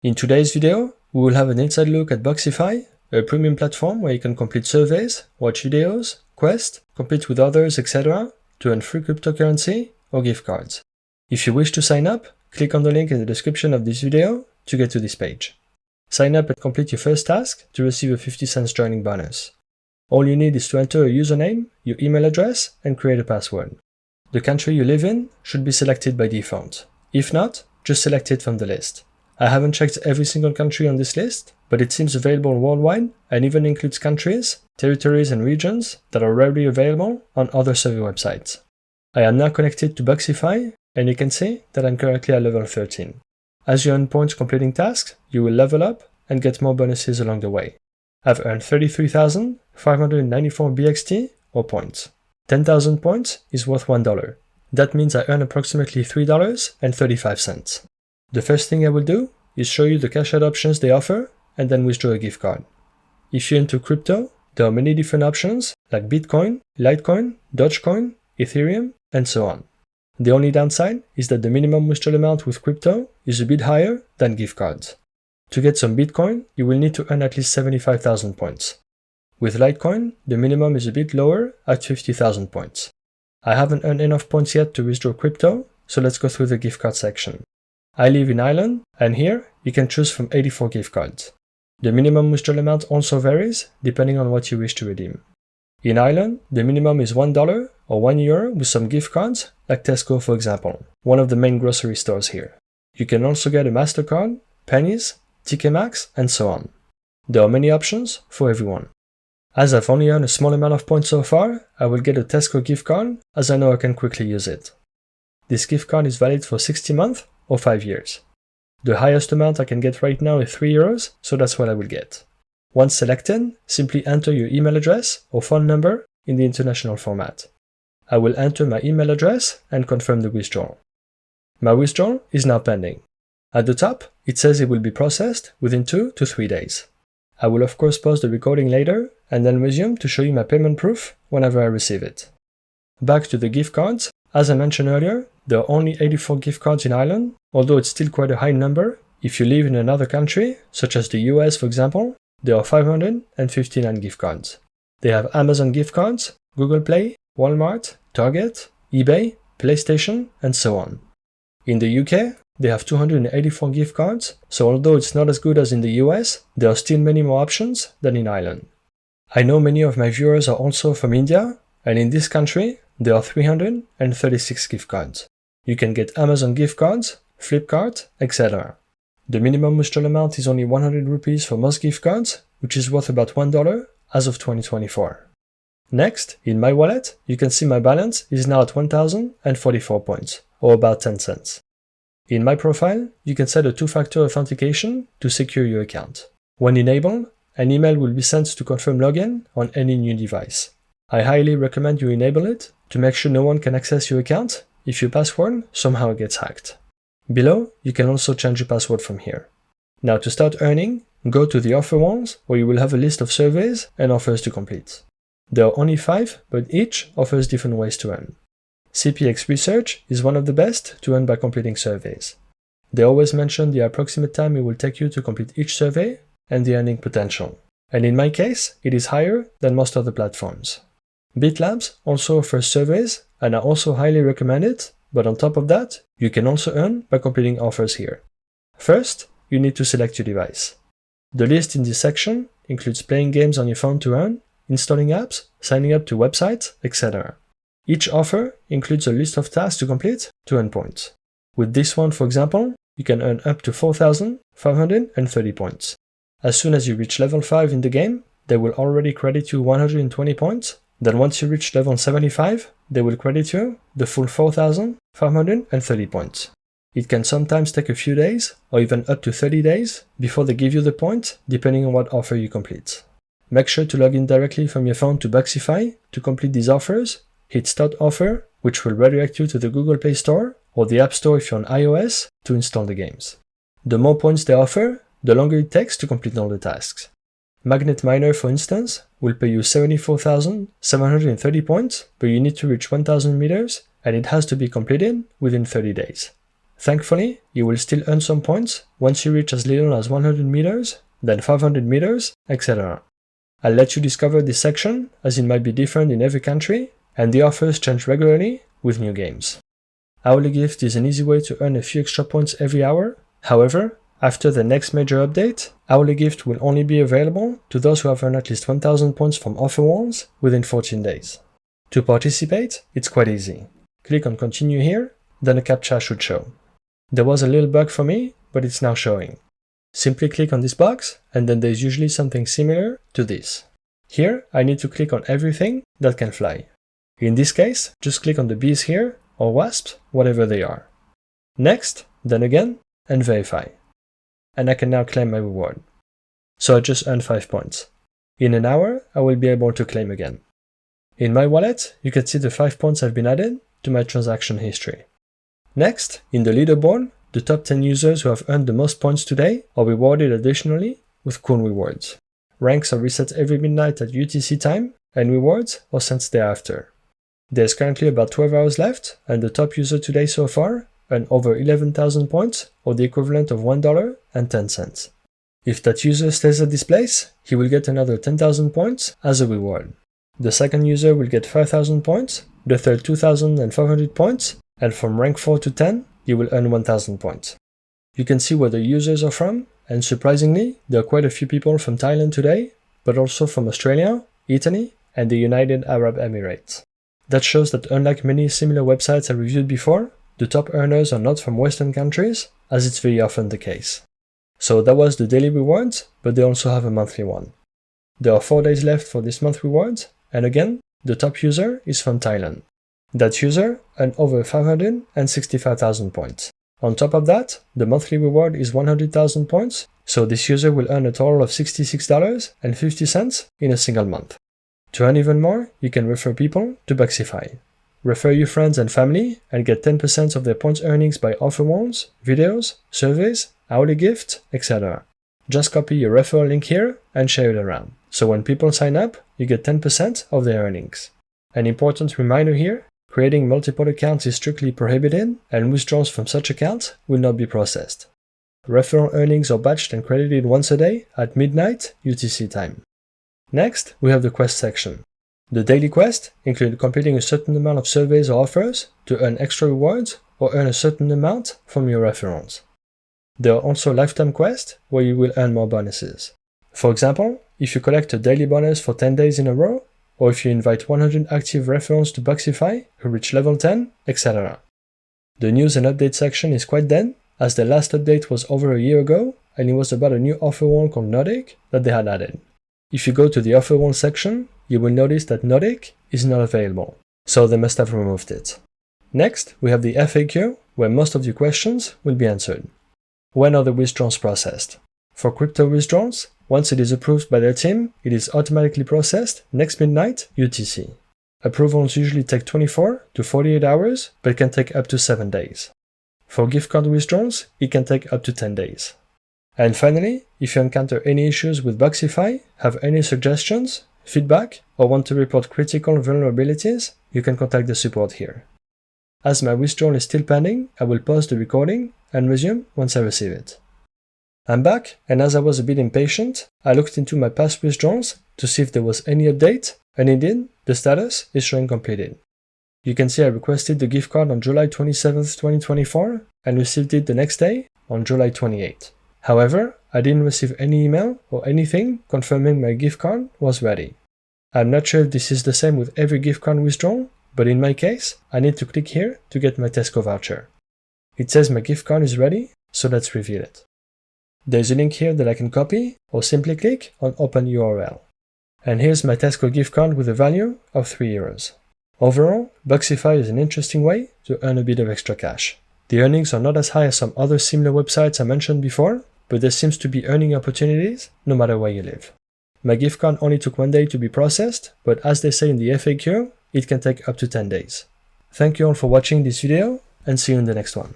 In today's video, we will have an inside look at Bucksify, a premium platform where you can complete surveys, watch videos, quests, compete with others, etc. to earn free cryptocurrency or gift cards. If you wish to sign up, click on the link in the description of this video to get to this page. Sign up and complete your first task to receive a 50 cents joining bonus. All you need is to enter a username, your email address, and create a password. The country you live in should be selected by default. If not, just select it from the list. I haven't checked every single country on this list, but it seems available worldwide and even includes countries, territories, and regions that are rarely available on other survey websites. I am now connected to Bucksify, and you can see that I'm currently at level 13. As you earn points completing tasks, you will level up and get more bonuses along the way. I've earned 33,594 BXT or points. 10,000 points is worth $1. That means I earn approximately $3.35. The first thing I will do is show you the cash out options they offer and then withdraw a gift card. If you're into crypto, there are many different options like Bitcoin, Litecoin, Dogecoin, Ethereum, and so on. The only downside is that the minimum withdrawal amount with crypto is a bit higher than gift cards. To get some Bitcoin, you will need to earn at least 75,000 points. With Litecoin, the minimum is a bit lower at 50,000 points. I haven't earned enough points yet to withdraw crypto, so let's go through the gift card section. I live in Ireland, and here you can choose from 84 gift cards. The minimum withdrawal amount also varies depending on what you wish to redeem. In Ireland, the minimum is $1 or €1 with some gift cards, like Tesco for example, one of the main grocery stores here. You can also get a MasterCard, pennies, TK Maxx, and so on. There are many options for everyone. As I've only earned a small amount of points so far, I will get a Tesco gift card as I know I can quickly use it. This gift card is valid for 60 months or 5 years. The highest amount I can get right now is €3, so that's what I will get. Once selected, simply enter your email address or phone number in the international format. I will enter my email address and confirm the withdrawal. My withdrawal is now pending. At the top, it says it will be processed within 2 to 3 days. I will of course pause the recording later and then resume to show you my payment proof whenever I receive it. Back to the gift cards, as I mentioned earlier, there are only 84 gift cards in Ireland, although it's still quite a high number. If you live in another country, such as the US for example, there are 559 gift cards. They have Amazon gift cards, Google Play, Walmart, Target, eBay, PlayStation, and so on. In the UK, they have 284 gift cards, so although it's not as good as in the US, there are still many more options than in Ireland. I know many of my viewers are also from India, and in this country, there are 336 gift cards. You can get Amazon gift cards, Flipkart, etc. The minimum withdrawal amount is only 100 rupees for most gift cards, which is worth about $1 as of 2024. Next, in my wallet, you can see my balance is now at 1,044 points, or about 10 cents. In my profile, you can set a two-factor authentication to secure your account. When enabled, an email will be sent to confirm login on any new device. I highly recommend you enable it to make sure no one can access your account if your password somehow gets hacked. Below, you can also change your password from here. Now to start earning, go to the offer walls where you will have a list of surveys and offers to complete. There are only 5, but each offers different ways to earn. CPX Research is one of the best to earn by completing surveys. They always mention the approximate time it will take you to complete each survey and the earning potential. And in my case, it is higher than most other platforms. BitLabs also offers surveys and I also highly recommend it, but on top of that, you can also earn by completing offers here. First, you need to select your device. The list in this section includes playing games on your phone to earn, installing apps, signing up to websites, etc. Each offer includes a list of tasks to complete to earn points. With this one, for example, you can earn up to 4,530 points. As soon as you reach level 5 in the game, they will already credit you 120 points. Then once you reach level 75, they will credit you the full 4,530 points. It can sometimes take a few days or even up to 30 days before they give you the point, depending on what offer you complete. Make sure to log in directly from your phone to Bucksify to complete these offers. Hit Start Offer, which will redirect you to the Google Play Store or the App Store if you're on iOS to install the games. The more points they offer, the longer it takes to complete all the tasks. Magnet Miner, for instance, will pay you 74,730 points, but you need to reach 1,000 meters and it has to be completed within 30 days. Thankfully, you will still earn some points once you reach as little as 100 meters, then 500 meters, etc. I'll let you discover this section as it might be different in every country, and the offers change regularly with new games. Hourly gift is an easy way to earn a few extra points every hour. However, after the next major update, hourly gift will only be available to those who have earned at least 1000 points from offer warns within 14 days. To participate, it's quite easy. Click on continue here, then a CAPTCHA should show. There was a little bug for me, but it's now showing. Simply click on this box, and then there's usually something similar to this. Here, I need to click on everything that can fly. In this case, just click on the bees here, or wasps, whatever they are. Next, then again, and verify. And I can now claim my reward. So I just earned 5 points. In an hour, I will be able to claim again. In my wallet, you can see the 5 points have been added to my transaction history. Next, in the leaderboard, the top 10 users who have earned the most points today are rewarded additionally with cool rewards. Ranks are reset every midnight at UTC time, and rewards are sent thereafter. There's currently about 12 hours left, and the top user today so far earned over 11,000 points, or the equivalent of $1.10. If that user stays at this place, he will get another 10,000 points as a reward. The second user will get 5,000 points, the third 2,500 points, and from rank 4 to 10, you will earn 1,000 points. You can see where the users are from, and surprisingly, there are quite a few people from Thailand today, but also from Australia, Italy, and the United Arab Emirates. That shows that unlike many similar websites I reviewed before, the top earners are not from Western countries, as it's very often the case. So that was the daily rewards, but they also have a monthly one. There are 4 days left for this month rewards, and again, the top user is from Thailand. That user earned over 565,000 points. On top of that, the monthly reward is 100,000 points, so this user will earn a total of $66.50 in a single month. To earn even more, you can refer people to Bucksify. Refer your friends and family and get 10% of their points earnings by offer warns, videos, surveys, hourly gift, etc. Just copy your referral link here and share it around. So when people sign up, you get 10% of their earnings. An important reminder here, creating multiple accounts is strictly prohibited and withdrawals from such accounts will not be processed. Referral earnings are batched and credited once a day at midnight UTC time. Next, we have the quest section. The daily quest include completing a certain amount of surveys or offers to earn extra rewards or earn a certain amount from your referrals. There are also lifetime quests where you will earn more bonuses. For example, if you collect a daily bonus for 10 days in a row, or if you invite 100 active referrals to Bucksify who reach level 10, etc. The news and update section is quite dead, as the last update was over a year ago, and it was about a new offer wall called Nordic that they had added. If you go to the offer wall section, you will notice that Nordic is not available, so they must have removed it. Next, we have the FAQ, where most of your questions will be answered. When are the withdrawals processed? For crypto withdrawals, once it is approved by their team, it is automatically processed next midnight UTC. Approvals usually take 24 to 48 hours, but can take up to 7 days. For gift card withdrawals, it can take up to 10 days. And finally, if you encounter any issues with Bucksify, have any suggestions, feedback, or want to report critical vulnerabilities, you can contact the support here. As my withdrawal is still pending, I will pause the recording and resume once I receive it. I'm back, and as I was a bit impatient, I looked into my past withdrawals to see if there was any update, and indeed, the status is showing completed. You can see I requested the gift card on July 27, 2024, and received it the next day, on July 28. However, I didn't receive any email or anything confirming my gift card was ready. I'm not sure if this is the same with every gift card withdrawal, but in my case, I need to click here to get my Tesco voucher. It says my gift card is ready, so let's reveal it. There's a link here that I can copy, or simply click on Open URL. And here's my Tesco gift card with a value of €3. Overall, Bucksify is an interesting way to earn a bit of extra cash. The earnings are not as high as some other similar websites I mentioned before, but there seems to be earning opportunities no matter where you live. My gift card only took 1 day to be processed, but as they say in the FAQ, it can take up to 10 days. Thank you all for watching this video, and see you in the next one.